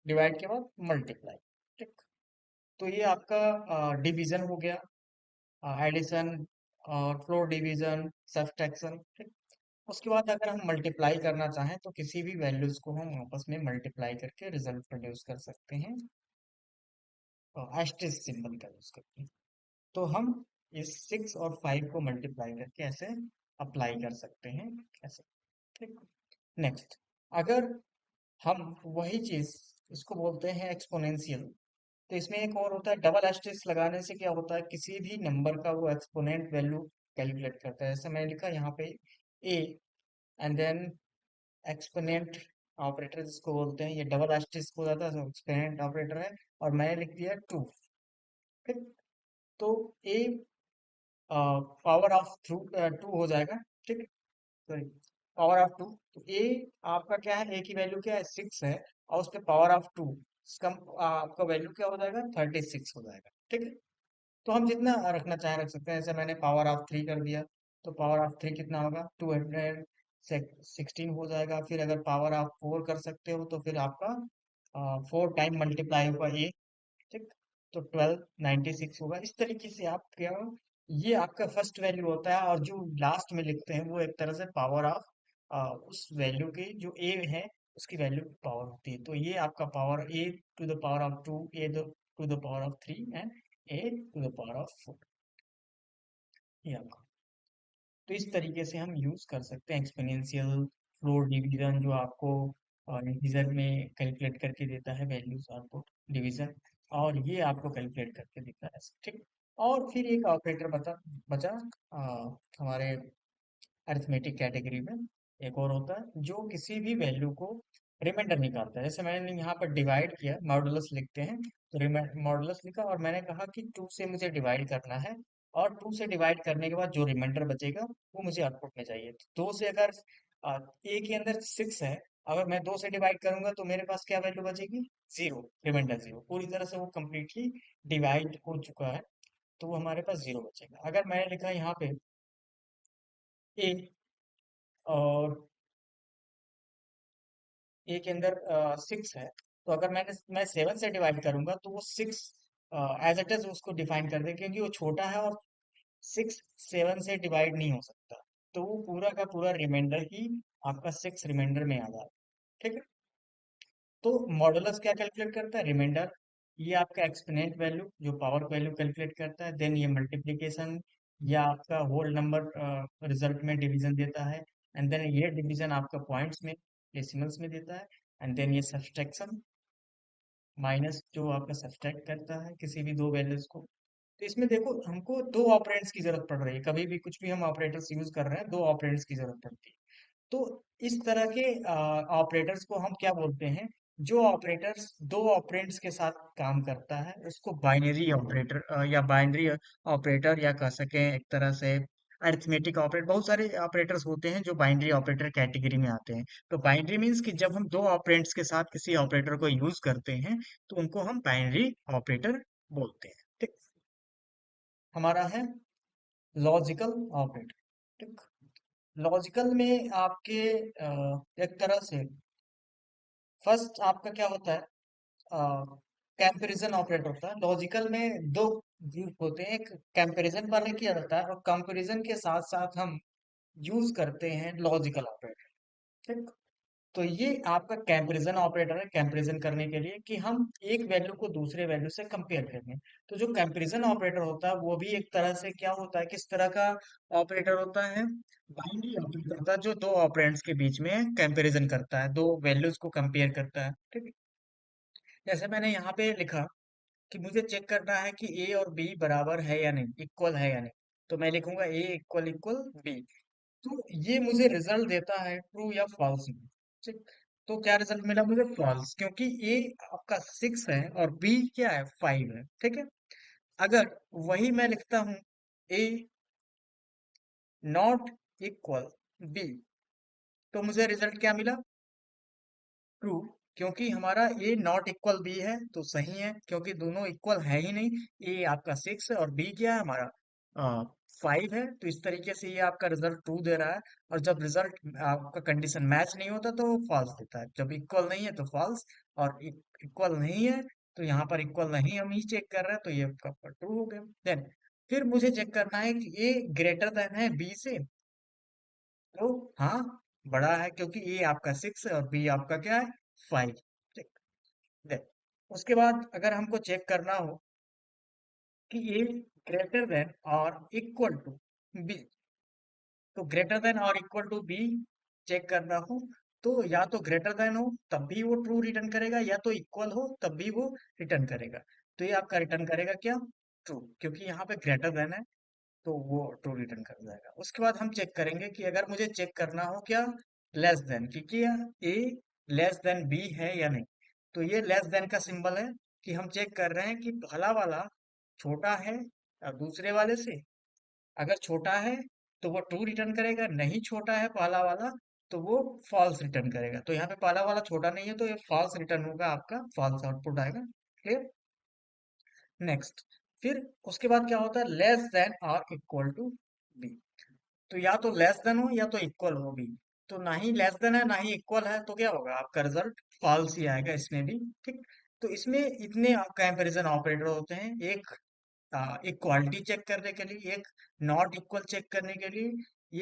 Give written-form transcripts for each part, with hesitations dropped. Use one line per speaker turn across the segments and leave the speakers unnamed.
Divide के बाद multiply. ठीक। तो ये आपका डिवीजन हो गया, एडिशन और फ्लोर डिवीजन, सब्ट्रैक्शन। ठीक। उसके बाद अगर हम मल्टीप्लाई करना चाहें तो किसी भी वैल्यूज को हम आपस में मल्टीप्लाई करके रिजल्ट प्रोड्यूस कर सकते हैं, एस्टेरिस्क सिंबल का यूज करके। तो हम इस 6 और 5 को मल्टीप्लाई करके ऐसे अप्लाई कर सकते हैं ऐसे। ठीक। नेक्स्ट, अगर हम वही चीज, इसको बोलते हैं एक्सपोनेंशियल, तो इसमें एक और होता है डबल एस्टेरिस्क लगाने से क्या होता है, किसी भी नंबर का वो एक्सपोनेंट वैल्यू कैलकुलेट करता है। जैसे मैंने लिखा यहाँ पे ए, एंड देन एक्सपोनेंट ऑपरेटर जिसको बोलते हैं, ये डबल एस्टेरिस्क हो जाता है, एक्सपोनेंट ऑपरेटर है, और मैंने लिख दिया 2। ठीक। तो a power of two two हो जाएगा। ठीक। Sorry, power of two. तो ए आपका क्या है, ए की वैल्यू क्या है, 6 है, और उस पे पावर ऑफ टू, इसका आपका वैल्यू क्या हो जाएगा, 36 हो जाएगा। ठीक है। तो हम जितना रखना चाहे रख सकते हैं। जैसे मैंने पावर ऑफ 3 कर दिया, तो पावर ऑफ 3 कितना होगा, 216 हो जाएगा। फिर अगर पावर ऑफ 4 कर सकते हो तो फिर आपका 4 टाइम मल्टीप्लाई होगा ए। ठीक। तो 1296 होगा। इस तरीके से आप क्या, ये आपका फर्स्ट वैल्यू होता है, और जो लास्ट में लिखते हैं वो एक तरह से पावर ऑफ उस वैल्यू की, जो ए है उसकी वैल्यू पावर होती है। तो ये आपका power a to the power of 2, a to the power of 3, and a to the power of 4, ये आपका। तो इस तरीके से हम यूज कर सकते हैं एक्सपोनेंशियल, फ्लोर डिवीजन जो आपको इंटीजर में कैलकुलेट करके देता है वैल्यूज आउटपुट डिवीजन, और ये आपको कैलकुलेट करके देता है। ठीक। और फिर एक ऑपरेटर बचा हमारे अरिथमेटिक कैटेगरी में, एक और होता है जो किसी भी वैल्यू को रिमाइंडर निकालता है। जैसे मैंने यहाँ पर डिवाइड किया, मॉडुलस लिखते हैं, तो मॉडुलस लिखा और मैंने कहा कि 2 से मुझे डिवाइड करना है, और 2 से डिवाइड करने के बाद जो रिमाइंडर बचेगा वो मुझे आउटपुट में चाहिए। तो 2 से अगर ए के अंदर 6 है, अगर मैं 2 से डिवाइड करूंगा तो मेरे पास क्या वैल्यू बचेगी, 0, रिमाइंडर 0, पूरी तरह से वो कम्प्लीटली डिवाइड हो चुका है, तो वो हमारे पास 0 बचेगा। अगर मैंने लिखा यहाँ पे ए, और ए के अंदर 6 है, तो अगर मैं 7 से डिवाइड करूंगा तो वो 6 एज इट इज उसको डिफाइन कर दे, क्योंकि वो छोटा है और 6 7 से डिवाइड नहीं हो सकता। तो वो पूरा का पूरा रिमाइंडर ही आपका 6 रिमाइंडर में आ जाएगा। ठीक है। तो मॉडुलस क्या कैलकुलेट करता है, रिमाइंडर। ये आपका एक्सपोनेंट वैल्यू जो पावर वैल्यू कैलकुलेट करता है। देन ये मल्टीप्लिकेशन, या आपका होल नंबर रिजल्ट में डिवीजन देता है। एंड देन ये डिवीजन आपका पॉइंट्स में, डेसिमल्स में देता है। एंड देन ये सब्सट्रैक्शन, माइनस जो आपका सब्सट्रैक्ट करता है किसी भी दो वैल्यूज को। तो इसमें देखो हमको दो ऑपरेंड्स की जरूरत पड़ रही है, कभी भी कुछ भी हम ऑपरेटर्स यूज कर रहे हैं, दो ऑपरेंड्स की जरूरत पड़ती है। तो इस तरह के ऑपरेटर्स को हम क्या बोलते हैं, जो ऑपरेटर्स दो ऑपरेंड्स के साथ काम करता है उसको बाइनरी ऑपरेटर या बाइनरी ऑपरेटर, या कह सकें एक तरह से अरिथमेटिक ऑपरेटर। बहुत सारे ऑपरेटर्स होते हैं जो बाइनरी ऑपरेटर कैटेगरी में आते हैं। तो बाइनरी मीन्स कि जब हम दो ऑपरेंड्स के साथ किसी ऑपरेटर को यूज करते हैं तो उनको हम बाइनरी ऑपरेटर बोलते हैं। ठीक। हमारा है लॉजिकल ऑपरेटर। ठीक। लॉजिकल में आपके एक तरह से फर्स्ट आपका क्या होता है, कंपैरिजन ऑपरेटर होता है। लॉजिकल में दो ग्रुप होते हैं, एक कंपैरिजन वाले किया जाता है, और कंपैरिजन के साथ साथ हम यूज करते हैं लॉजिकल ऑपरेटर। ठीक। तो ये आपका कंपैरिजन ऑपरेटर है, कंपैरिजन करने के लिए कि हम एक वैल्यू को दूसरे वैल्यू से कंपेयर करें। तो जो कंपैरिजन ऑपरेटर होता है वो भी एक तरह से क्या होता है, किस तरह का ऑपरेटर होता है, बाइनरी ऑपरेटर होता है, जो दो ऑपरेंड्स के बीच में कंपैरिजन करता है, दो वैल्यूज को कंपेयर करता है। ठीक है। जैसे मैंने यहाँ पे लिखा कि मुझे चेक करना है कि ए और बी बराबर है या नहीं, इक्वल है या नहीं, तो मैं लिखूंगा ए इक्वल इक्वल बी। तो ये मुझे रिजल्ट देता है ट्रू या फॉल्स में। ठीक। तो क्या रिजल्ट मिला मुझे, फॉल्स, क्योंकि ए आपका 6 है और बी क्या है, 5 है। ठीक है। अगर वही मैं लिखता हूं ए नॉट इक्वल बी, तो मुझे रिजल्ट क्या मिला, ट्रू, क्योंकि हमारा ए नॉट इक्वल बी है तो सही है, क्योंकि दोनों इक्वल है ही नहीं। ए आपका 6 है और बी क्या है हमारा 5 है, तो इस तरीके से ये आपका रिजल्ट ट्रू दे रहा है। और जब रिजल्ट आपका कंडीशन मैच नहीं होता तो फॉल्स देता है, जब इक्वल नहीं है तो फॉल्स, और इक्वल नहीं है तो यहाँ पर इक्वल नहीं हम ही चेक कर रहे हैं, तो ये आपका ट्रू हो गया। देन फिर मुझे चेक करना है कि ए ग्रेटर देन है बी से, तो हाँ बड़ा है, क्योंकि ए आपका 6 है और बी आपका क्या है 5। ठीक। देन उसके बाद अगर हमको चेक करना हो कि ए ग्रेटर देन और इक्वल टू बी, तो ग्रेटर देन और इक्वल टू बी चेक करना हो, तो या तो ग्रेटर देन हो तब भी वो ट्रू रिटर्न करेगा, या तो इक्वल हो तब भी वो रिटर्न करेगा। तो ये आपका रिटर्न करेगा क्या, ट्रू, क्योंकि यहाँ पे ग्रेटर देन है, तो वो ट्रू रिटर्न कर जाएगा। उसके बाद हम चेक करेंगे कि अगर मुझे चेक करना हो क्या, लेस देन, क्योंकि ए लेस देन बी है या नहीं, तो ये लेस देन का सिंबल है कि हम चेक कर रहे हैं कि पहला वाला छोटा है दूसरे वाले से। अगर छोटा है तो वो ट्रू रिटर्न करेगा, नहीं छोटा है पहला वाला तो वो फॉल्स रिटर्न करेगा। तो यहाँ पे पहला वाला छोटा नहीं है तो ये फॉल्स रिटर्न होगा, आपका फॉल्स आउटपुट आएगा। क्लियर। नेक्स्ट, फिर उसके बाद क्या होता है, लेस देन और इक्वल टू बी, तो या तो लेस देन हो या तो इक्वल हो बी, तो ना ही लेस देन है ना ही इक्वल है, तो क्या होगा आपका रिजल्ट फॉल्स ही आएगा इसमें भी। ठीक। तो इसमें इतने कंपैरिजन ऑपरेटर होते हैं, एक इक्वालिटी चेक करने के लिए, एक नॉट इक्वल चेक करने के लिए,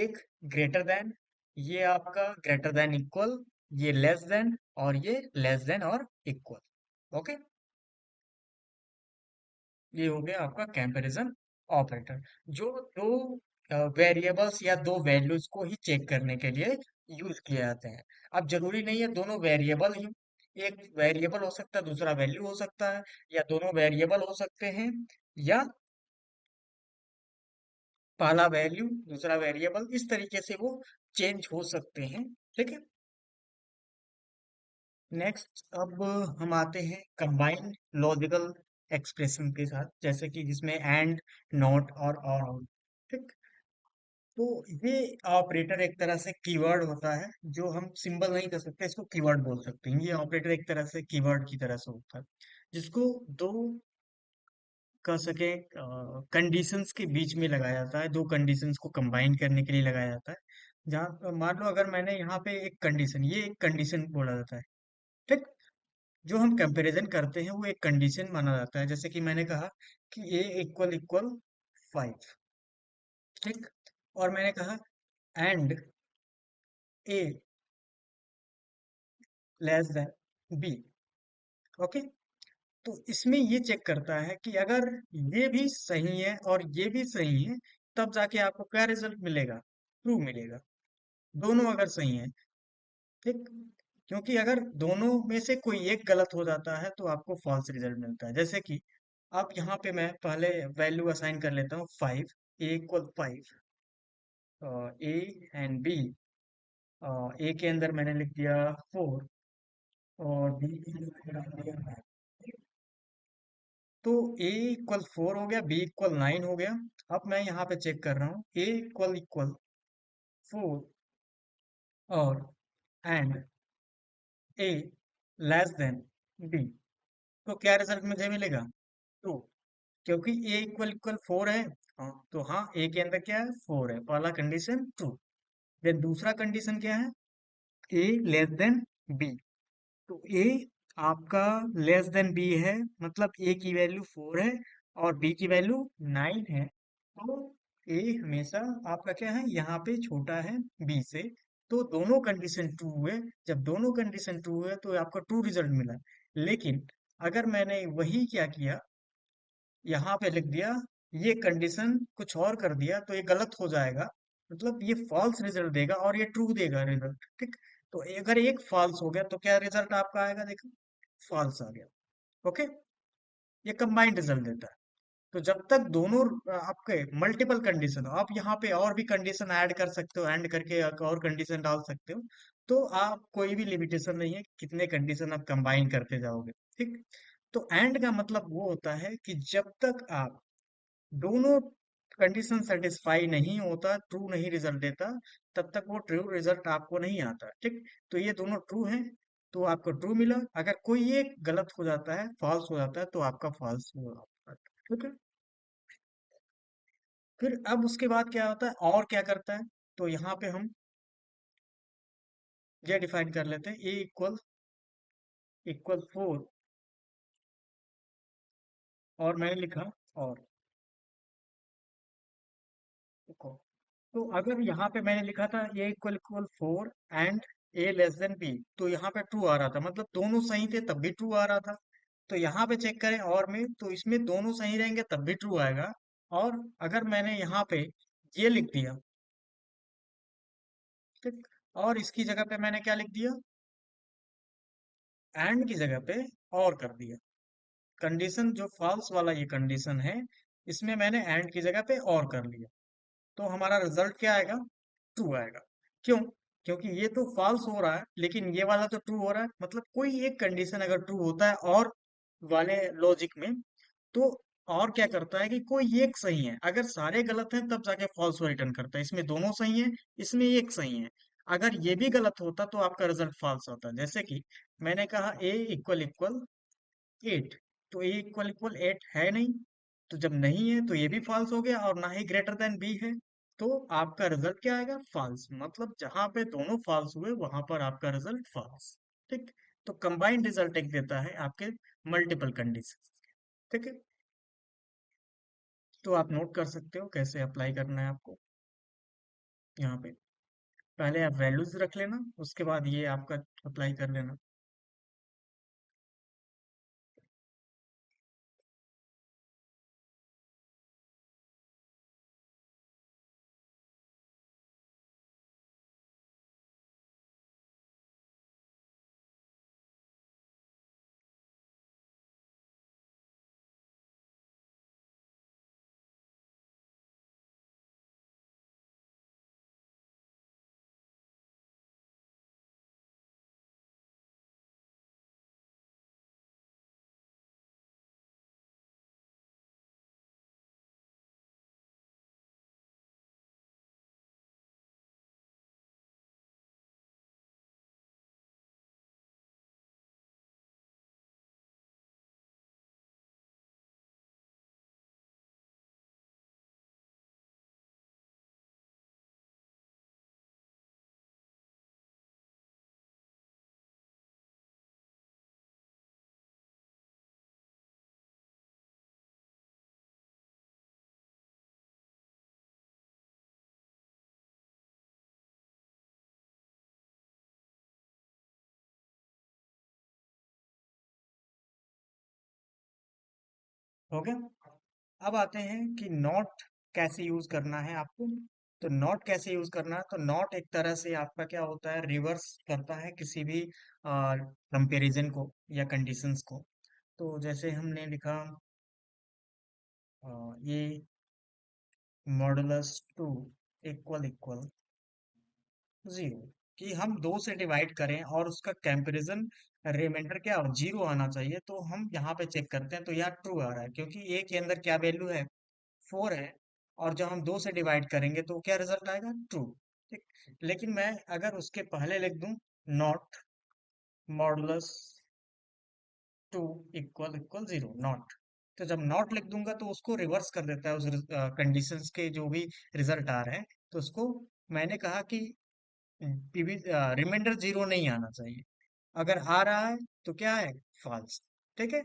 एक ग्रेटर देन, ये आपका ग्रेटर देन इक्वल, ये लेस देन, और ये लेस देन और इक्वल। ओके, ये हो गया आपका कंपैरिजन ऑपरेटर, जो दो वेरिएबल्स या दो वैल्यूज को ही चेक करने के लिए यूज किए जाते हैं। अब जरूरी नहीं है दोनों वेरिएबल ही, एक वेरिएबल हो सकता है दूसरा वैल्यू हो सकता है, या दोनों वेरिएबल हो सकते हैं, या पहला वैल्यू दूसरा वेरिएबल, इस तरीके से वो चेंज हो सकते हैं। ठीक है। नेक्स्ट, अब हम आते हैं कंबाइंड लॉजिकल एक्सप्रेशन के साथ, जैसे कि जिसमें एंड, नॉट और ठीक। तो ये ऑपरेटर एक तरह से कीवर्ड होता है, जो हम सिंबल नहीं कर सकते, इसको कीवर्ड बोल सकते हैं। ये ऑपरेटर एक तरह से कीवर्ड की तरह से होता है, जिसको दो कह सके कंडीशंस के बीच में लगाया जाता है, दो कंडीशंस को कंबाइन करने के लिए लगाया जाता है। जहाँ मान लो अगर मैंने यहाँ पे एक कंडीशन, ये एक कंडीशन बोला जाता है। ठीक। जो हम कंपैरिजन करते हैं वो एक कंडीशन माना जाता है, जैसे कि मैंने कहा कि ए इक्वल इक्वल 5। ठीक। और मैंने कहा and a less than b. Okay. तो इसमें ये चेक करता है कि अगर ये भी सही है और ये भी सही है, तब जाके आपको क्या रिजल्ट मिलेगा, ट्रू मिलेगा, दोनों अगर सही है। ठीक। क्योंकि अगर दोनों में से कोई एक गलत हो जाता है तो आपको फॉल्स रिजल्ट मिलता है। जैसे कि अब यहाँ पे मैं पहले वैल्यू असाइन कर लेता हूँ 5, ए इक्वल 5, ए एंड बी, ए के अंदर मैंने लिख दिया 4 और बी के अंदर मैंने लिख दिया 9। तो ए इक्वल 4 हो गया, बी इक्वल 9 हो गया। अब मैं यहाँ पे चेक कर रहा हूँ ए इक्वल इक्वल 4 और and a less than b, तो क्या रिजल्ट मुझे मिलेगा, ट्रू, क्योंकि ए इक्वल इक्वल 4 है। हाँ, तो हाँ ए के अंदर क्या है 4 है, पहला कंडीशन ट्रू। देन दूसरा कंडीशन क्या है, ए लेस देन बी, तो ए आपका लेस देन बी है, मतलब ए की वैल्यू 4 है और बी की वैल्यू 9 है, तो ए हमेशा आपका क्या है यहाँ पे छोटा है बी से। तो दोनों कंडीशन ट्रू हुए, जब दोनों कंडीशन ट्रू हुए तो आपका ट्रू रिजल्ट मिला। लेकिन अगर मैंने वही क्या किया, यहाँ पे लिख दिया, ये कंडीशन कुछ और कर दिया, तो ये गलत हो जाएगा, मतलब ये फॉल्स रिजल्ट देगा और ये ट्रू देगा रिजल्ट। ठीक। तो अगर एक फॉल्स हो गया तो क्या रिजल्ट आपका आएगा, देखो फॉल्स आ गया। ओके। ये कंबाइंड रिजल्ट देता है। तो जब तक दोनों आपके मल्टीपल कंडीशन हो, आप यहाँ पे और भी कंडीशन ऐड कर सकते हो, एंड करके एक और कंडीशन डाल सकते हो, तो आप कोई भी लिमिटेशन नहीं है कितने कंडीशन आप कंबाइन करते जाओगे। ठीक। तो एंड का मतलब वो होता है कि जब तक आप दोनों कंडीशन सेटिस्फाई नहीं होता, ट्रू नहीं रिजल्ट देता, तब तक वो ट्रू रिजल्ट आपको नहीं आता। ठीक। तो ये दोनों ट्रू हैं तो आपको ट्रू मिला, अगर कोई एक गलत हो जाता है, फॉल्स हो जाता है, तो आपका फॉल्स होगा। ठीक है। फिर अब उसके बाद क्या होता है और क्या करता है, तो यहाँ पे हम ये डिफाइन कर लेते हैं, ए इक्वल इक्वल 4, और मैंने लिखा और देखो, तो अगर यहाँ पे मैंने लिखा था a equal equal 4 and a less than b, तो यहाँ पे ट्रू आ रहा था, मतलब दोनों सही थे तब भी ट्रू आ रहा था। तो यहाँ पे चेक करें और में, तो इसमें दोनों सही रहेंगे तब भी ट्रू आएगा। और अगर मैंने यहाँ पे ये लिख दिया, ठीक, और इसकी जगह पे मैंने क्या लिख दिया, एंड की जगह पे और कर दिया, कंडीशन जो फॉल्स वाला ये कंडीशन है, इसमें मैंने एंड की जगह पे और कर लिया, तो हमारा रिजल्ट क्या आएगा, ट्रू आएगा। क्यों? क्योंकि ये तो फॉल्स हो रहा है लेकिन ये वाला तो ट्रू हो रहा है, मतलब कोई एक कंडीशन अगर ट्रू होता है और वाले लॉजिक में, तो और क्या करता है कि कोई एक सही है, अगर सारे गलत हैं तब जाके फॉल्स को रिटर्न करता है, इसमें दोनों सही हैं, इसमें एक सही है। अगर ये भी गलत होता तो आपका रिजल्ट फॉल्स होता, जैसे कि मैंने कहा ए इक्वल इक्वल 8, तो ए इक्वल इक्वल 8 है नहीं, तो जब नहीं है तो ये भी फॉल्स हो गया, और ना ही ग्रेटर देन बी है, तो आपका रिजल्ट क्या आएगा, फॉल्स, मतलब जहां पे दोनों फॉल्स हुए वहां पर आपका रिजल्ट फॉल्स। ठीक, तो कंबाइंड रिजल्ट एक देता है आपके मल्टीपल कंडीशन। ठीक है, तो आप नोट कर सकते हो कैसे अप्लाई करना है आपको यहाँ पे। पहले आप वैल्यूज रख लेना, उसके बाद ये आपका अप्लाई कर लेना। हो गया। अब आते हैं कि नॉट कैसे यूज करना है आपको। तो नॉट कैसे यूज करना है, तो नॉट एक तरह से आपका क्या होता है, रिवर्स करता है किसी भी कंपैरिजन को या कंडीशंस को। तो जैसे हमने लिखा ये मॉडुलस 2 इक्वल इक्वल 0, कि हम 2 से डिवाइड करें और उसका कंपैरिजन रिमाइंडर क्या हो, 0 आना चाहिए, तो हम यहाँ पे चेक करते हैं, तो यहाँ ट्रू आ रहा है क्योंकि ए के अंदर क्या वैल्यू है, 4 है, और जब हम 2 से डिवाइड करेंगे तो क्या रिजल्ट आएगा, ट्रू। ठीक, लेकिन मैं अगर उसके पहले लिख दूं not modulus 2 equal equal 0 not, तो जब नॉट लिख दूंगा तो उसको रिवर्स कर देता है, उस कंडीशंस के जो भी रिजल्ट आ रहे हैं, तो उसको मैंने कहा कि रिमाइंडर 0 नहीं आना चाहिए, अगर आ रहा है तो क्या है, फॉल्स। ठीक है,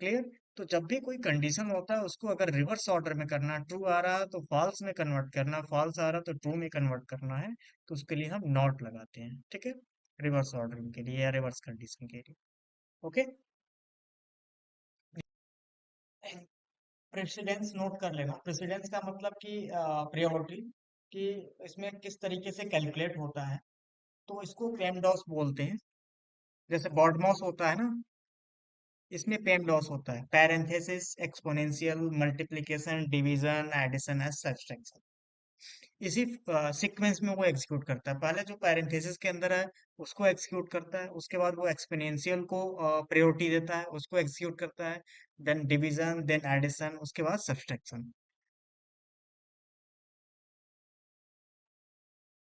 क्लियर। तो जब भी कोई कंडीशन होता है उसको अगर रिवर्स ऑर्डर में करना, ट्रू आ रहा है तो फॉल्स में कन्वर्ट करना, फॉल्स आ रहा है तो ट्रू में कन्वर्ट करना है, तो उसके लिए हम नॉट लगाते हैं। ठीक है, रिवर्स ऑर्डरिंग के लिए या रिवर्स कंडीशन के लिए। ओके, प्रेसिडेंस नोट कर लेना। प्रेसिडेंस का मतलब कि प्रायोरिटी, कि इसमें किस तरीके से कैलकुलेट होता है, तो इसको पेमडॉस बोलते हैं। जैसे बॉडमॉस होता है ना, इसमें पेमडॉस होता है, parenthesis exponential multiplication division addition as subtraction. इसी सीक्वेंस में वो एग्जीक्यूट करता है, पहले जो पैरेंथेसिस के अंदर है उसको एग्जीक्यूट करता है, उसके बाद वो एक्सपोनेंशियल को प्रायोरिटी देता है, उसको एग्जीक्यूट करता है, देन डिवीजन, देन एडिशन, उसके बाद सब्ट्रैक्शन।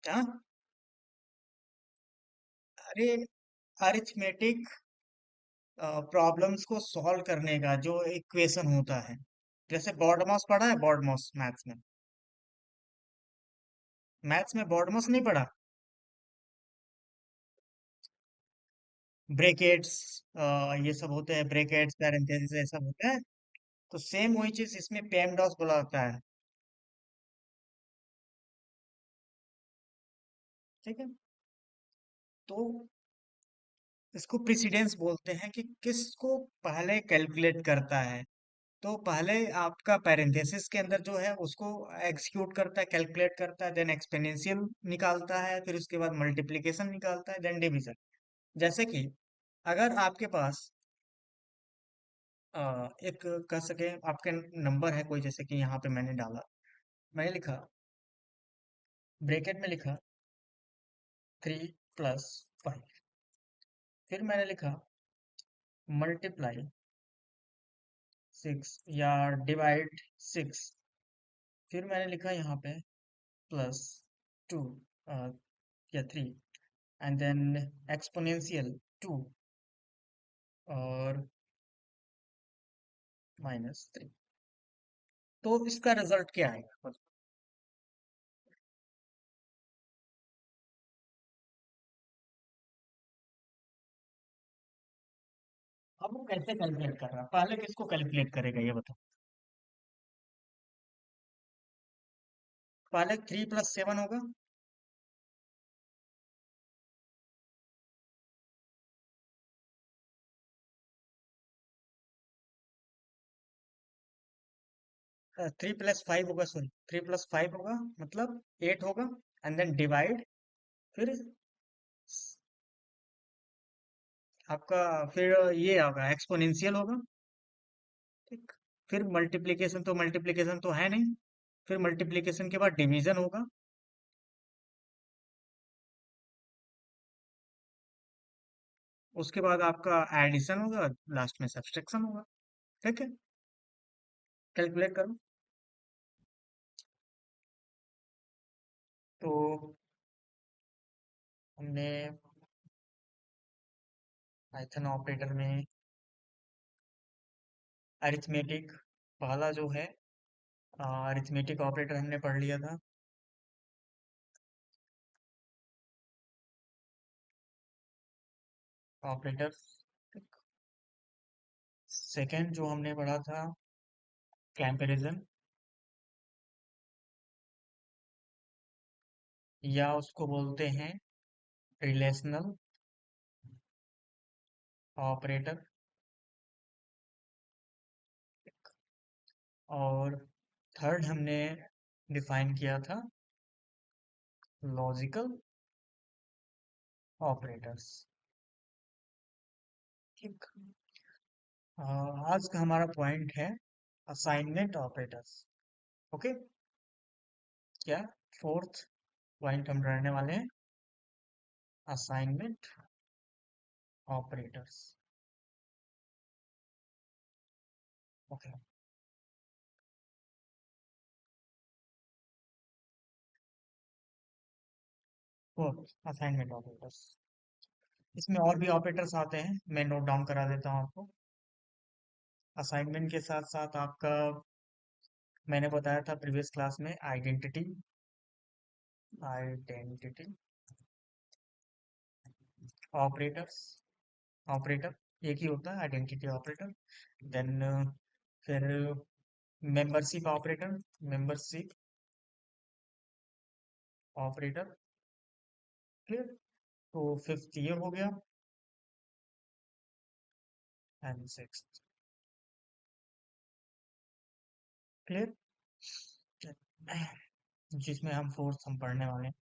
हाँ, अरे अरिथमेटिक प्रॉब्लम्स को सॉल्व करने का जो इक्वेशन होता है, जैसे बॉडमॉस पढ़ा है, बॉडमॉस मैथ्स में। मैथ्स में बॉडमस नहीं पढ़ा? ब्रैकेट्स, ये सब होते हैं, ब्रैकेट्स पैरेंथेसिस ये सब होते हैं। तो सेम वही चीज इसमें पेमडॉस बोला जाता है। ठीक है। तो इसको प्रेसिडेंस बोलते हैं कि किसको पहले कैलकुलेट करता है। तो पहले आपका पैरेंथेसिस के अंदर जो है उसको एग्जीक्यूट करता है, कैलकुलेट करता है, देन एक्सपोनेंशियल निकालता है, फिर उसके बाद मल्टीप्लिकेशन निकालता है, देन डिवीजन। जैसे कि अगर आपके पास एक कह सके आपके नंबर है कोई, जैसे कि यहाँ पे मैंने डाला, मैंने लिखा, ब्रैकेट में लिखा 3 + 5, फिर मैंने लिखा मल्टीप्लाई 6 या डिवाइड 6, फिर मैंने लिखा यहाँ पे +2 या 3, एंड देन एक्सपोनेंशियल 2 और -3। तो इसका रिजल्ट क्या आएगा? अब वो कैसे कैलकुलेट कर रहा है, पहले किसको कैलकुलेट करेगा ये बताओ। पहले 3 + 7 होगा। 3 + 5 होगा, सॉरी 3 + 5 होगा, मतलब 8 होगा, एंड देन डिवाइड, फिर आपका, फिर ये होगा एक्सपोनेंशियल होगा। ठीक। फिर मल्टीप्लिकेशन, तो मल्टीप्लिकेशन तो है नहीं, फिर मल्टीप्लिकेशन के बाद डिवीजन होगा। उसके बाद आपका एडिशन होगा, लास्ट में सब्सट्रैक्शन होगा। ठीक है। कैलकुलेट करो। तो हमने पाइथन ऑपरेटर में अरिथमेटिक, पहला जो है अरिथमेटिक ऑपरेटर हमने पढ़ लिया था। ऑपरेटर। सेकंड जो हमने पढ़ा था कंपैरिजन, या उसको बोलते हैं रिलेशनल ऑपरेटर। और थर्ड हमने डिफाइन किया था लॉजिकल ऑपरेटर्स। ठीक। आज का हमारा पॉइंट है असाइनमेंट ऑपरेटर्स। ओके। क्या, फोर्थ पॉइंट हम रहने वाले हैं assignment operators. Okay. Fourth assignment operators, इसमें और भी ऑपरेटर्स आते हैं, मैं नोट डाउन करा देता हूँ आपको। असाइनमेंट के साथ साथ आपका, मैंने बताया था प्रीवियस क्लास में, आइडेंटिटी, आइडेंटिटी ऑपरेटर्स, ऑपरेटर एक ही होता है आइडेंटिटी ऑपरेटर। देन फिर membership operator, membership operator. Clear. तो फिफ्थ ये हो गया, एंड सिक्स। क्लियर। जिसमें हम फोर्थ हम पढ़ने वाले हैं।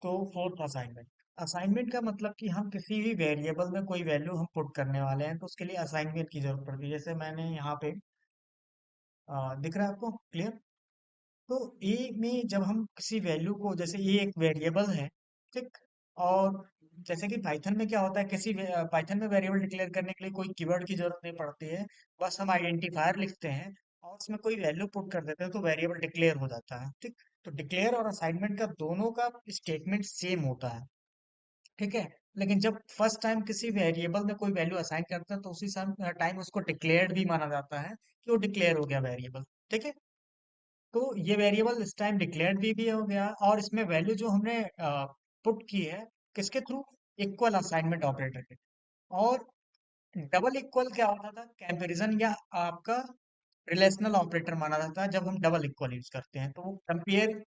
तो फोर्थ असाइनमेंट, असाइनमेंट का मतलब कि हम किसी भी वेरिएबल में कोई वैल्यू हम पुट करने वाले हैं, तो उसके लिए असाइनमेंट की जरूरत पड़ती है। जैसे मैंने यहाँ पे दिख रहा है आपको? क्लियर। तो ए में जब हम किसी वैल्यू को, जैसे ये एक वेरिएबल है, ठीक, और जैसे कि पाइथन में क्या होता है, किसी पाइथन में वेरिएबल डिक्लेयर करने के लिए कोई कीवर्ड की जरूरत नहीं पड़ती है, बस हम आइडेंटिफायर लिखते हैं और उसमें कोई वैल्यू पुट कर देते हैं तो वेरिएबल डिक्लेयर हो जाता है। ठीक। तो डिक्लेयर और असाइनमेंट का दोनों का स्टेटमेंट सेम होता है। ठीक है। लेकिन जब फर्स्ट टाइम किसी वेरिएबल में कोई वैल्यू असाइन करते हैं तो उसी टाइम उसको डिक्लेयर्ड भी माना जाता है कि वो डिक्लेयर हो गया वेरिएबल। ठीक है। तो ये वेरिएबल इस टाइम डिक्लेयर्ड भी हो गया, और इसमें वैल्यू जो हमने पुट की है किसके थ्रू, इक्वल असाइनमेंट ऑपरेटर के। और डबल इक्वल क्या होता था, कंपैरिजन या आपका रिलेशनल ऑपरेटर माना जाता है। जब हम डबल इक्वल यूज करते हैं तो वो कंपेयर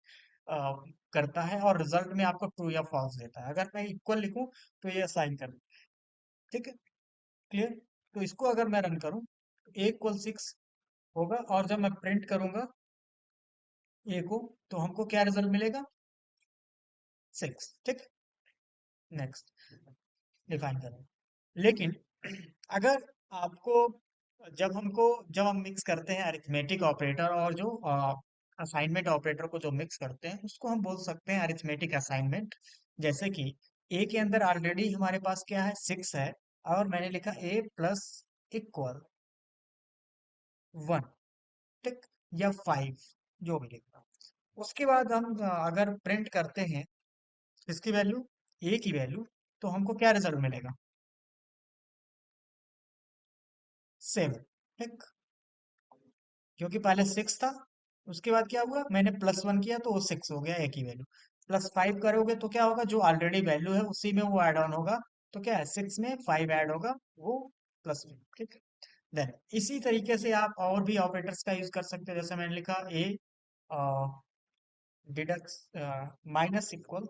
करता है और रिजल्ट में आपको ट्रू या फॉल्स देता है। अगर मैं इक्वल लिखूं तो ये असाइन कर, ठीक है, क्लियर। तो इसको अगर मैं रन करूं तो ए इक्वल 6 होगा, और जब मैं प्रिंट करूंगा ए को, तो हमको क्या रिजल्ट मिलेगा, 6, ठीक। नेक्स्ट डिफाइन करें। लेकिन अगर आपको, जब हम मिक्स करते हैं अरिथमेटिक ऑपरेटर और जो असाइनमेंट ऑपरेटर को जो मिक्स करते हैं उसको हम बोल सकते हैं अरिथमेटिक असाइनमेंट। जैसे कि ए के अंदर ऑलरेडी हमारे पास क्या है, 6 है, और मैंने लिखा ए प्लस इक्वल 1, ठीक, या 5, जो भी लिखा। उसके बाद हम अगर प्रिंट करते हैं इसकी वैल्यू, ए की वैल्यू, तो हमको क्या रिजल्ट मिलेगा, 7, ठीक, क्योंकि पहले 6 था। उसके बाद क्या हुआ, मैंने +1 किया तो वो 6 हो गया, एक ही वैल्यू। +5 करोगे तो क्या होगा, जो ऑलरेडी वैल्यू है उसी में वो ऐड ऑन होगा। तो क्या है, 6 में 5 ऐड होगा, वो +5, ठीक है। देन इसी तरीके से आप और भी ऑपरेटर्स का यूज कर सकते हैं। जैसे मैंने लिखा ए डिडक्स minus equal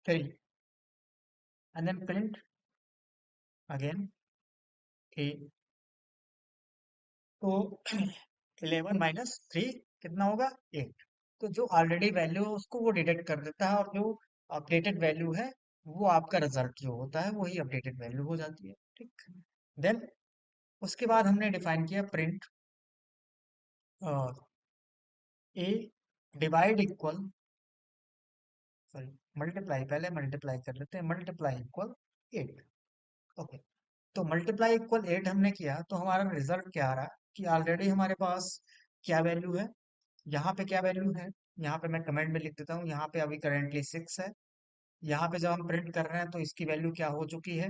3, and then print again a. तो 11 - 3 कितना होगा, 8। तो जो ऑलरेडी वैल्यू है उसको वो डिटेक्ट कर देता है, और जो अपडेटेड वैल्यू है वो आपका रिजल्ट जो होता है वही अपडेटेड वैल्यू हो जाती है, ठीक। देन उसके बाद हमने डिफाइन किया प्रिंट ए डिवाइड इक्वल, सॉरी, मल्टीप्लाई, पहले मल्टीप्लाई कर लेते हैं, मल्टीप्लाई इक्वल 8। ओके, तो मल्टीप्लाई इक्वल 8 हमने किया तो हमारा रिजल्ट क्या आ रहा है कि ऑलरेडी हमारे पास क्या वैल्यू है, यहाँ पे क्या वैल्यू है, यहाँ पे मैं कमेंट में लिख देता हूँ, यहाँ पे अभी करेंटली 6 है। यहाँ पे जब हम प्रिंट कर रहे हैं तो इसकी वैल्यू क्या हो चुकी है,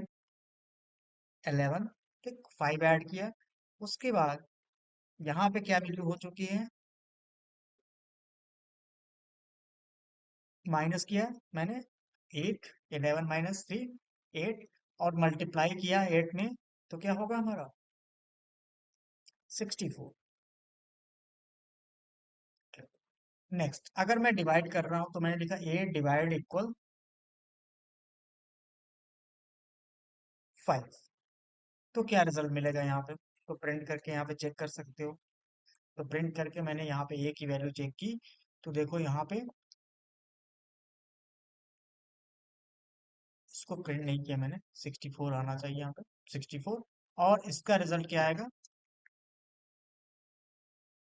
11, ठीक, 5 ऐड किया। उसके बाद यहाँ पे क्या वैल्यू हो चुकी है, माइनस किया मैंने 8, 11 - 3, 8, और मल्टीप्लाई किया 8 में, तो क्या होगा हमारा, 64। नेक्स्ट अगर मैं डिवाइड कर रहा हूँ तो मैंने लिखा ए डिवाइड इक्वल 5। तो क्या रिजल्ट मिलेगा यहाँ पे, तो प्रिंट करके यहाँ पे चेक कर सकते हो। तो प्रिंट करके मैंने यहाँ पे ए की वैल्यू चेक की, तो देखो यहाँ पे इसको प्रिंट नहीं किया मैंने, 64 आना चाहिए यहाँ पे, 64। और इसका रिजल्ट क्या आएगा,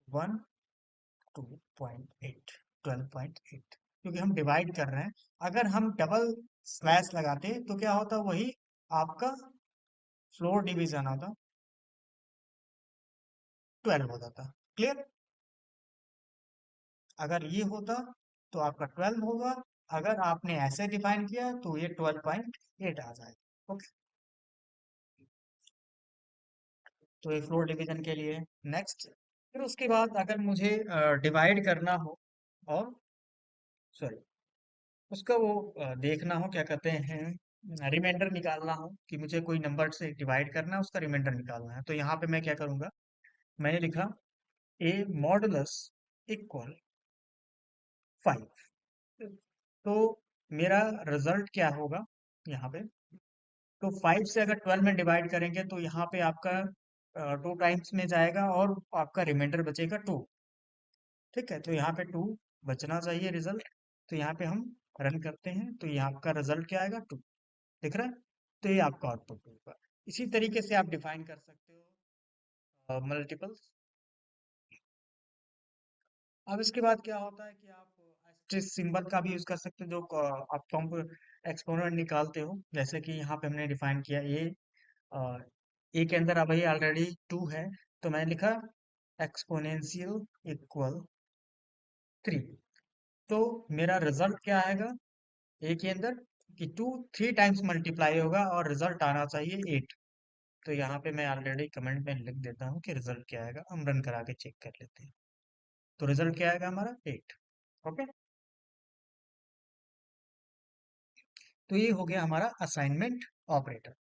12.8, 12.8, क्योंकि हम डिवाइड कर रहे हैं। अगर हम डबल स्लैश लगाते तो क्या होता, वही आपका फ्लोर डिवीजन होता, 12 हो जाता, क्लियर। अगर ये होता तो आपका 12 होगा, अगर आपने ऐसे डिफाइन किया तो ये 12.8 आ जाएगा, ओके। तो ये फ्लोर डिवीजन के लिए। नेक्स्ट, फिर उसके बाद अगर मुझे डिवाइड करना हो, और सॉरी, उसका वो देखना हो, क्या कहते हैं, रिमाइंडर निकालना हो कि मुझे कोई नंबर से डिवाइड करना है, उसका रिमाइंडर निकालना है, तो यहाँ पे मैं क्या करूँगा, मैंने लिखा ए मॉडुलस इक्वल 5। तो मेरा रिजल्ट क्या होगा यहाँ पे, तो 5 से अगर 12 में डिवाइड करेंगे तो यहाँ पे आपका 2 टाइम्स में जाएगा और आपका रिमाइंडर बचेगा 2, ठीक है। तो यहाँ पे 2 बचना चाहिए रिजल्ट। तो यहाँ पे हम रन करते हैं तो ये आपका रिजल्ट क्या आएगा, 2, दिख रहा है। तो ये आपका आउटपुट होगा। इसी तरीके से आप डिफाइन कर सकते हो मल्टीपल्स। अब इसके बाद क्या होता है कि आप एस्टेरिस्क सिंबल का भी यूज कर सकते हो, जो आप एक्सपोनेंट निकालते हो। जैसे कि यहाँ पे हमने डिफाइन किया ए के अंदर अभी ऑलरेडी 2 है, तो मैंने लिखा एक्सपोनेंशियल इक्वल 3। तो मेरा रिजल्ट क्या आएगा ए के अंदर, कि 2 3 टाइम्स मल्टीप्लाई होगा और रिजल्ट आना चाहिए 8, तो यहाँ पे मैं ऑलरेडी कमेंट में लिख देता हूँ कि रिजल्ट क्या आएगा, हम रन करा के चेक कर लेते हैं। तो रिजल्ट क्या आएगा हमारा 8। ओके, तो ये हो गया हमारा असाइनमेंट ऑपरेटर।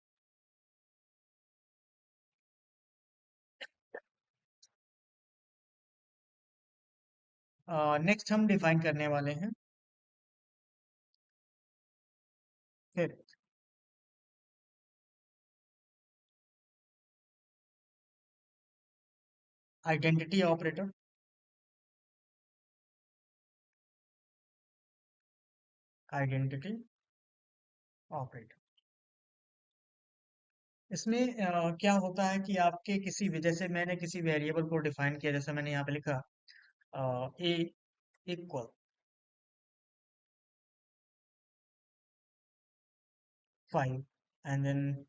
नेक्स्ट हम डिफाइन करने वाले हैं फिर आइडेंटिटी ऑपरेटर। आइडेंटिटी ऑपरेटर, इसमें क्या होता है कि आपके किसी वजह से मैंने किसी वेरिएबल को डिफाइन किया, जैसे मैंने यहाँ पे लिखा a equal 5 and then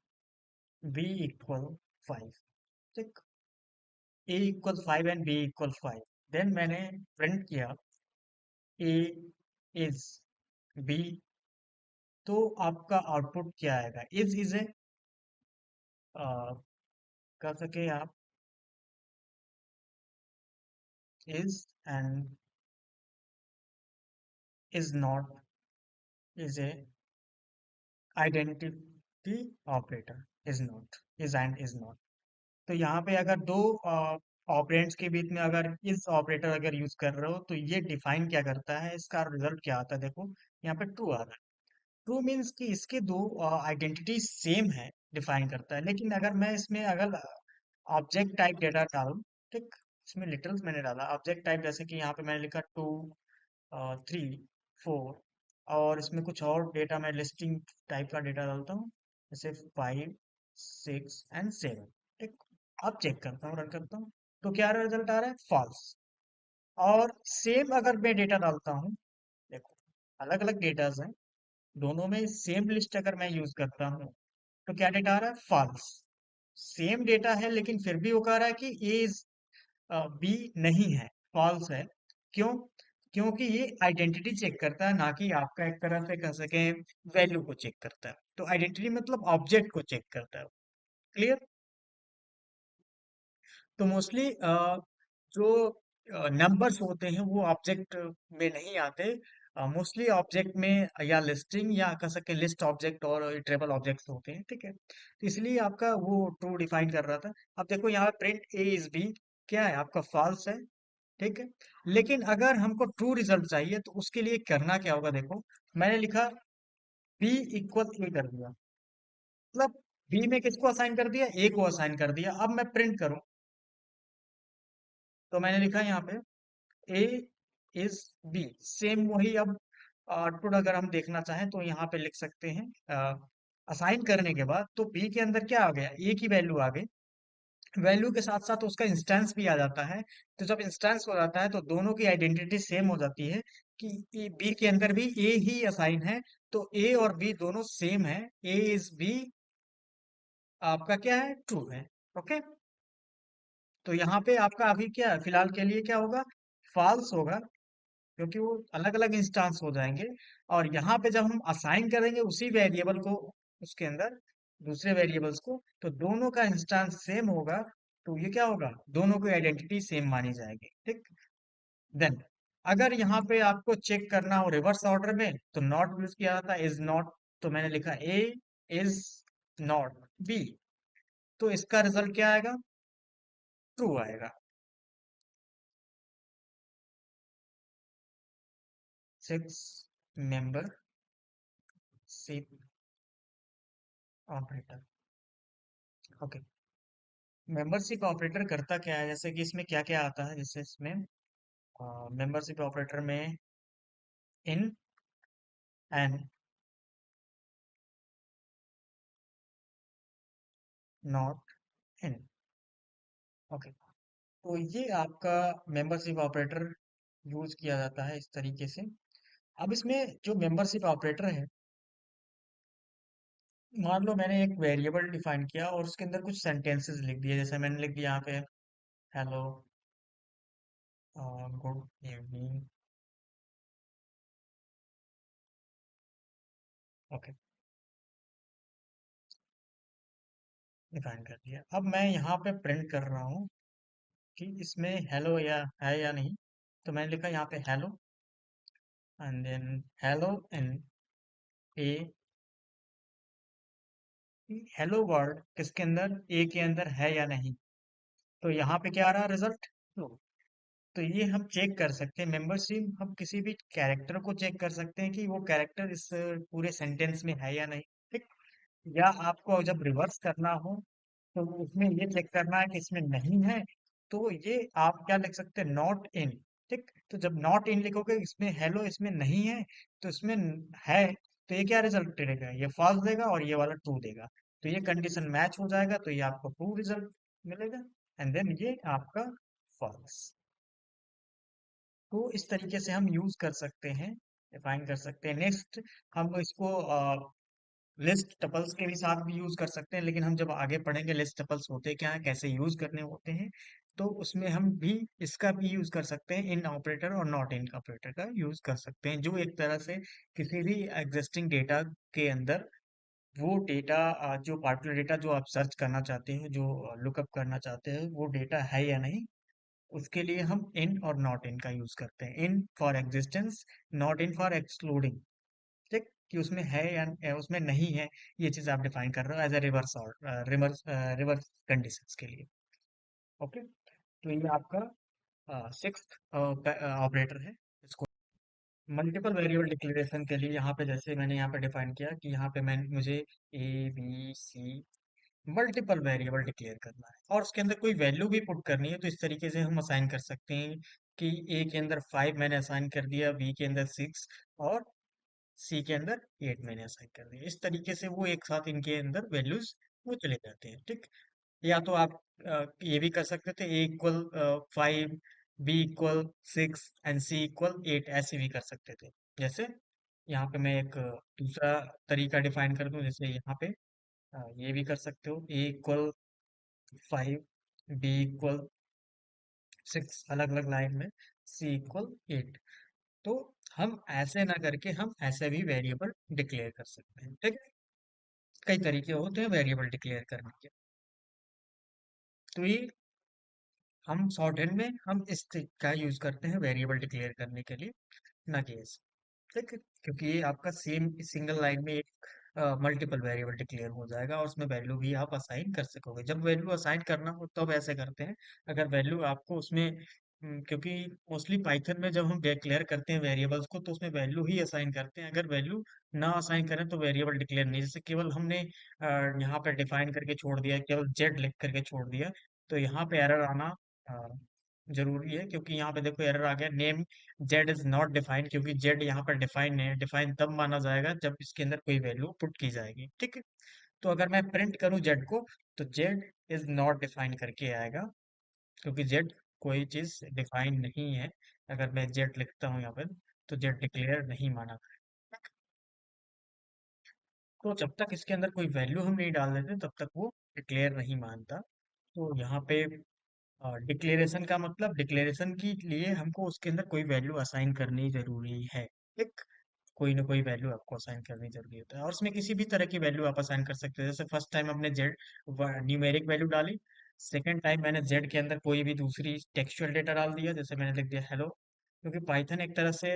b equal 5। ठीक, a equal 5 and b equal 5, then मैंने प्रिंट किया ए इज बी, तो आपका आउटपुट क्या आएगा? इज ए कर सके आप, is and is not is a identity operator, is not, is and is not. तो यहाँ पे अगर दो ऑपरेंड्स के बीच में अगर इस ऑपरेटर अगर यूज कर रहे हो, तो ये डिफाइन क्या करता है, इसका रिजल्ट क्या आता है, देखो यहाँ पे ट्रू आ रहा है। ट्रू मीन्स कि इसके दो आइडेंटिटी सेम है, डिफाइन करता है। लेकिन अगर मैं इसमें अगर ऑब्जेक्ट टाइप डेटा डालूं, ठीक, इसमें लिटरल्स मैंने डाला ऑब्जेक्ट टाइप, जैसे कि यहाँ पे मैंने लिखा 2 3 4, और इसमें कुछ और डेटा मैं लिस्टिंग टाइप का डेटा डालता हूँ, जैसे 5 6 एंड 7। ठीक, अब चेक करता हूँ, रन करता हूँ, तो क्या रिजल्ट आ रहा है? फॉल्स। और सेम अगर मैं डेटा डालता हूँ, देखो अलग अलग डेटाज हैं, दोनों में सेम लिस्ट अगर मैं यूज करता हूँ, तो क्या डेटा आ रहा है? फॉल्स। सेम डेटा है लेकिन फिर भी वो कह रहा है कि ए बी नहीं है, फॉल्स है। क्यों? क्योंकि ये आइडेंटिटी चेक करता है, ना कि आपका एक तरह से कह सके वैल्यू को चेक करता है। तो आइडेंटिटी मतलब ऑब्जेक्ट को चेक करता है। क्लियर? तो मोस्टली जो नंबर्स होते हैं वो ऑब्जेक्ट में नहीं आते, मोस्टली ऑब्जेक्ट में या लिस्टिंग या कह सके लिस्ट ऑब्जेक्ट और ट्रेबल ऑब्जेक्ट्स होते हैं। ठीक है, तो इसलिए आपका वो ट्रू डिफाइन कर रहा था। अब देखो यहाँ पे प्रिंट ए इज बी, क्या है आपका? फॉल्स है। ठीक है, लेकिन अगर हमको ट्रू रिजल्ट चाहिए तो उसके लिए करना क्या होगा, देखो मैंने लिखा बी इक्वल ए कर दिया, मतलब बी में किसको असाइन कर दिया? ए को असाइन कर दिया। अब मैं प्रिंट करूं, तो मैंने लिखा यहाँ पे ए इज बी, सेम वही। अब आउटपुट अगर हम देखना चाहें तो यहाँ पे लिख सकते हैं असाइन करने के बाद तो बी के अंदर क्या आ गया? ए की वैल्यू आ गई। वैल्यू के साथ साथ उसका इंस्टेंस भी आ जाता है। तो जब इंस्टेंस हो जाता है तो दोनों की आइडेंटिटी सेम हो जाती है कि बी के अंदर भी ए ही असाइन है। तो ए और बी दोनों सेम है, ए इज बी आपका क्या है? ट्रू है। ओके, तो यहाँ पे आपका अभी क्या है? फिलहाल के लिए क्या होगा? फॉल्स होगा, क्योंकि वो अलग अलग इंस्टांस हो जाएंगे। और यहाँ पे जब हम असाइन करेंगे उसी वेरिएबल को उसके अंदर, दूसरे वेरिएबल्स को, तो दोनों का इंस्टांस सेम होगा। तो ये क्या होगा? दोनों की आइडेंटिटी सेम मानी जाएगी। ठीक, देन अगर यहाँ पे आपको चेक करना हो रिवर्स ऑर्डर में, तो नॉट यूज किया जाता है, इज नॉट। तो मैंने लिखा ए इज नॉट बी, तो इसका रिजल्ट क्या आएगा? ट्रू आएगा। 6 member ship operator. Okay, membership operator करता क्या है, जैसे कि इसमें क्या क्या आता है, जैसे इसमें मेंबरशिप ऑपरेटर में in and not in. Okay, तो ये आपका मेंबरशिप ऑपरेटर यूज किया जाता है इस तरीके से। अब इसमें जो मेंबरशिप ऑपरेटर है, मान लो मैंने एक वेरिएबल डिफाइन किया और उसके अंदर कुछ सेंटेंसेस लिख दिए, जैसे मैंने लिख दिया यहाँ पे hello, good evening. Okay, define कर दिया। अब मैं यहाँ पे प्रिंट कर रहा हूँ कि इसमें हेलो या है या नहीं। तो मैंने लिखा यहाँ पे hello and then hello and a, hello world किसके अंदर, ए के अंदर है या नहीं। तो यहाँ पे क्या आ रहा है रिजल्ट। तो ये हम चेक कर सकते हैं मेंबरशिप, हम किसी भी कैरेक्टर को चेक कर सकते हैं कि वो कैरेक्टर इस पूरे सेंटेंस में है या नहीं। ठीक। या आपको जब रिवर्स करना हो तो उसमें ये चेक करना है कि इसमें नहीं है, तो ये आप क्या लिख सकते हैं, नॉट इन। ठीक। तो जब नॉट इन लिखोगे, इसमें हेलो इसमें नहीं है, तो इसमें है, तो ये क्या रिजल्ट देगा, ये फॉल्स देगा और ये वाला ट्रू देगा। तो ये कंडीशन मैच हो जाएगा तो ये आपको ट्रू रिजल्ट मिलेगा, एंड देन ये आपका फॉल्स। तो इस तरीके से हम यूज कर सकते हैं, डिफाइन कर सकते हैं। नेक्स्ट हम इसको लिस्ट टपल्स के भी साथ भी यूज कर सकते हैं, लेकिन हम जब आगे पढ़ेंगे लिस्ट टपल्स होते क्या है, कैसे यूज करने होते हैं, तो उसमें हम भी इसका भी यूज कर सकते हैं, इन ऑपरेटर और नॉट इन ऑपरेटर का यूज कर सकते हैं, जो एक तरह से किसी भी एग्जिस्टिंग डेटा के अंदर वो डेटा, जो पार्टिकुलर डेटा जो आप सर्च करना चाहते हैं, जो लुकअप करना चाहते हैं, वो डेटा है या नहीं, उसके लिए हम इन और नॉट इन का यूज करते हैं। In for existence, not in for excluding. ठीक। कि उसमें है या उसमें नहीं है, ये चीज आप डिफाइन कर रहे हो एज ए रिवर्स और रिवर्स रिवर्स कंडीशंस के लिए। ओके। तो ये आपका सिक्स्थ ऑपरेटर है। इसको मल्टीपल वेरिएबल डिक्लेरेशन के लिए यहाँ पे जैसे मैंने यहाँ पे डिफाइन किया कि यहाँ पे मैं मुझे a b c multiple variable declare करना है और उसके अंदर कोई वैल्यू भी पुट करनी है, तो इस तरीके से हम असाइन कर सकते हैं कि ए के अंदर 5 मैंने असाइन कर दिया, बी के अंदर 6 और सी के अंदर 8 मैंने असाइन कर दिया। इस तरीके से वो एक साथ इनके अंदर वैल्यूज वो चले जाते हैं। ठीक। या तो आप ये भी कर सकते थे, a equal 5, b equal 6 and c equal 8, ऐसे भी कर सकते थे। जैसे यहाँ पे मैं एक दूसरा तरीका डिफाइन कर दूं, जैसे यहाँ पे ये भी कर सकते हो, ए इक्वल 5, बी इक्वल 6 अलग अलग लाइन में, सी इक्वल 8। तो हम ऐसे ना करके हम ऐसे भी वेरिएबल डिक्लेयर कर सकते हैं। ठीक है। कई तरीके होते हैं वेरिएबल डिक्लेयर करने के। तो ये हम शॉर्ट हैंड में हम इस का यूज करते हैं वेरिएबल डिक्लेयर करने के लिए, ना कि ऐसे। ठीक है। क्योंकि ये आपका सेम सिंगल लाइन में एक मल्टीपल वेरिएबल डिक्लेयर हो जाएगा और उसमें वैल्यू भी आप असाइन कर सकोगे। जब वैल्यू असाइन करना हो तब ऐसे करते हैं। अगर वैल्यू आपको उसमें क्योंकि मोस्टली पाइथन में जब हम डिक्लेयर करते हैं वेरिएबल्स को, तो उसमें वैल्यू ही असाइन करते हैं। अगर वैल्यू ना असाइन करें तो वेरिएबल डिक्लेयर नहीं, जैसे केवल हमने यहाँ पे डिफाइन करके छोड़ दिया, केवल जेड लिख करके छोड़ दिया, तो यहाँ पे एरर आना अ, जरूरी है। क्योंकि यहाँ पे देखो एरर आ गया, name Z is not defined, क्योंकि जेड यहाँ पर डिफाइन नहीं है। डिफाइन तब माना जाएगा जब इसके अंदर कोई वैल्यू पुट की जाएगी। ठीक है। तो अगर मैं प्रिंट करूँ जेड को, तो जेड इज नॉट डिफाइन करके आएगा, क्योंकि जेड कोई चीज डिफाइन नहीं है। अगर मैं जेड लिखता हूँ यहाँ पर, तो जेड डिक्लेयर नहीं माना। तो जब तक इसके अंदर कोई वैल्यू हम नहीं डाल देते तब तक वो डिक्लेयर नहीं मानता। तो यहाँ पे डिक्लेरेशन का मतलब, डिक्लेरेशन के लिए हमको उसके अंदर कोई वैल्यू असाइन करनी जरूरी है। एक कोई ना कोई वैल्यू आपको असाइन करनी जरूरी होता है, और उसमें किसी भी तरह की वैल्यू आप असाइन कर सकते हैं। जैसे फर्स्ट टाइम हमने जेड न्यूमेरिक वैल्यू डाली, सेकंड टाइम मैंने जेड के अंदर कोई भी दूसरी टेक्सचुअल डेटा डाल दिया, जैसे मैंने लिख दिया हेलो। क्योंकि पाइथन एक तरह से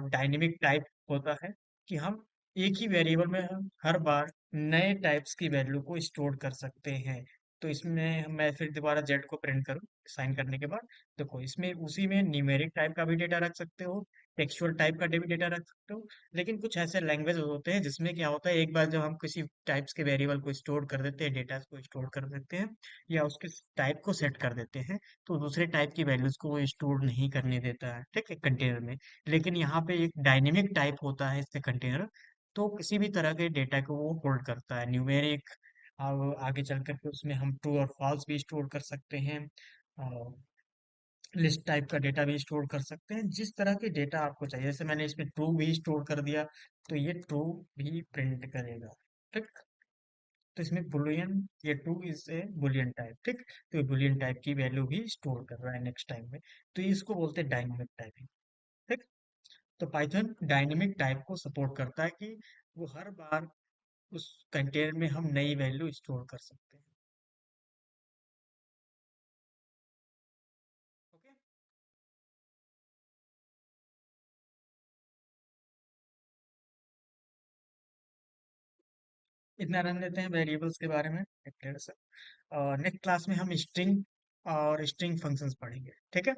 डायनेमिक टाइप होता है कि हम एक ही वेरिएबल में हम हर बार नए टाइप्स की वैल्यू को स्टोर कर सकते हैं। तो इसमें मैं फिर दोबारा जेड को प्रिंट करूँ साइन करने के बाद, देखो इसमें उसी में न्यूमेरिक टाइप का भी डेटा रख सकते हो, टेक्सचुअल टाइप का भी डेटा रख सकते हो। लेकिन कुछ ऐसे लैंग्वेज होते हैं जिसमें क्या होता है, एक बार जब हम किसी टाइप्स के वेरिएबल को स्टोर कर देते हैं, डेटा को स्टोर कर देते हैं या उसके टाइप को सेट कर देते हैं, तो दूसरे टाइप की वैल्यूज को वो स्टोर नहीं करने देता है। ठीक है, कंटेनर में। लेकिन यहाँ पे एक डायनेमिक टाइप होता है इससे कंटेनर, तो किसी भी तरह के डेटा को वो होल्ड करता है, न्यूमेरिक। अब आगे चल करके उसमें हम ट्रू और फॉल्स भी स्टोर कर सकते हैं, लिस्ट टाइप का डेटा भी स्टोर कर सकते हैं, जिस तरह के डेटा आपको चाहिए। जैसे मैंने इसमें ट्रू भी स्टोर कर दिया, तो ये ट्रू भी प्रिंट करेगा। ठीक। तो इसमें बुलियन, ये true is a Boolean type. ठीक। तो ये बुलियन टाइप की वैल्यू भी स्टोर कर रहा है नेक्स्ट टाइम में। तो ये इसको बोलते हैं डायनेमिक टाइपिंग। ठीक। तो पाइथन डायनेमिक टाइप को सपोर्ट करता है कि वो हर बार उस कंटेनर में हम नई वैल्यू स्टोर कर सकते हैं। इतना रन लेते हैं वेरिएबल्स के बारे में एक डेढ़ से। नेक्स्ट क्लास में हम स्ट्रिंग और स्ट्रिंग फंक्शंस पढ़ेंगे, ठीक है।